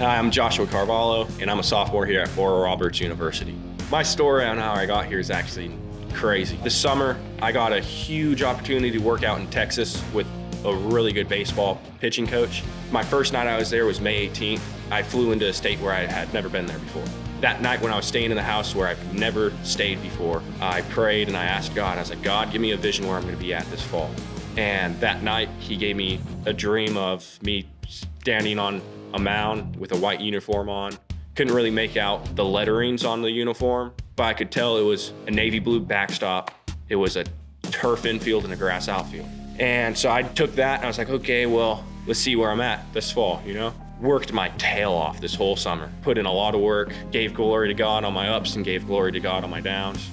Hi, I'm Joshua Caravalho, and I'm a sophomore here at ORU University. My story on how I got here is actually crazy. This summer, I got a huge opportunity to work out in Texas with a really good baseball pitching coach. My first night I was there was May 18th. I flew into a state where I had never been there before. That night when I was staying in the house where I've never stayed before, I prayed and I asked God, I was like, God, give me a vision where I'm gonna be at this fall. And that night, he gave me a dream of me standing on a mound with a white uniform on. Couldn't really make out the letterings on the uniform, but I could tell it was a navy blue backstop. It was a turf infield and a grass outfield. And so I took that and I was like, okay, well, let's see where I'm at this fall, you know? Worked my tail off this whole summer. Put in a lot of work, gave glory to God on my ups and gave glory to God on my downs.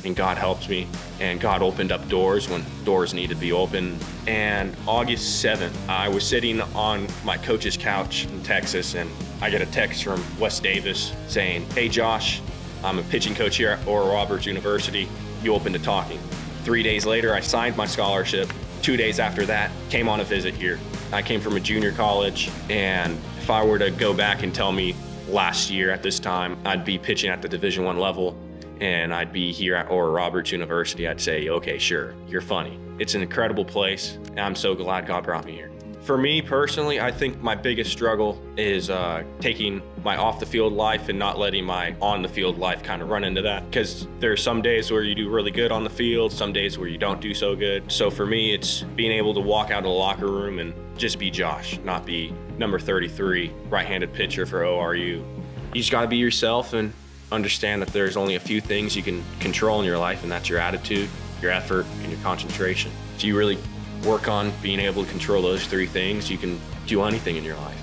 And God helped me, and God opened up doors when doors needed to be open. And August 7th, I was sitting on my coach's couch in Texas, and I get a text from Wes Davis saying, hey Josh, I'm a pitching coach here at ORU University. You open to talking? 3 days later, I signed my scholarship. 2 days after that, came on a visit here. I came from a junior college, and if I were to go back and tell me last year at this time, I'd be pitching at the Division I level, and I'd be here at ORU University, I'd say, okay, sure, you're funny. It's an incredible place, and I'm so glad God brought me here. For me personally, I think my biggest struggle is taking my off the field life and not letting my on the field life kind of run into that. Because there's some days where you do really good on the field, some days where you don't do so good. So for me, it's being able to walk out of the locker room and just be Josh, not be number 33, right-handed pitcher for ORU. You just gotta be yourself and understand that there's only a few things you can control in your life, and that's your attitude, your effort, and your concentration. If you really work on being able to control those three things, you can do anything in your life.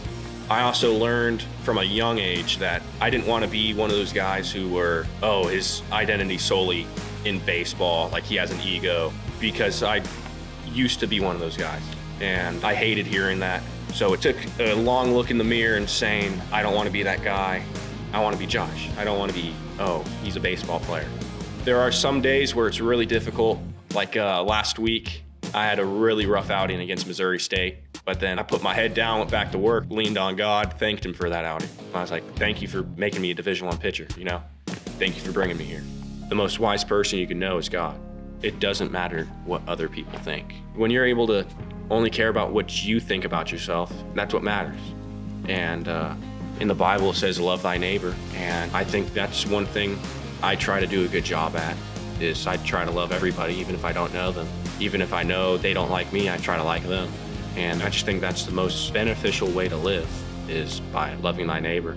I also learned from a young age that I didn't want to be one of those guys who were, oh, his identity solely in baseball, like he has an ego, because I used to be one of those guys, and I hated hearing that. So it took a long look in the mirror and saying, I don't want to be that guy. I want to be Josh. I don't want to be, oh, he's a baseball player. There are some days where it's really difficult. Like last week, I had a really rough outing against Missouri State, but then I put my head down, went back to work, leaned on God, thanked him for that outing. I was like, thank you for making me a Division I pitcher, you know? Thank you for bringing me here. The most wise person you can know is God. It doesn't matter what other people think. When you're able to only care about what you think about yourself, that's what matters. And in the Bible, it says, love thy neighbor. And I think that's one thing I try to do a good job at, is I try to love everybody, even if I don't know them. Even if I know they don't like me, I try to like them. And I just think that's the most beneficial way to live, is by loving thy neighbor.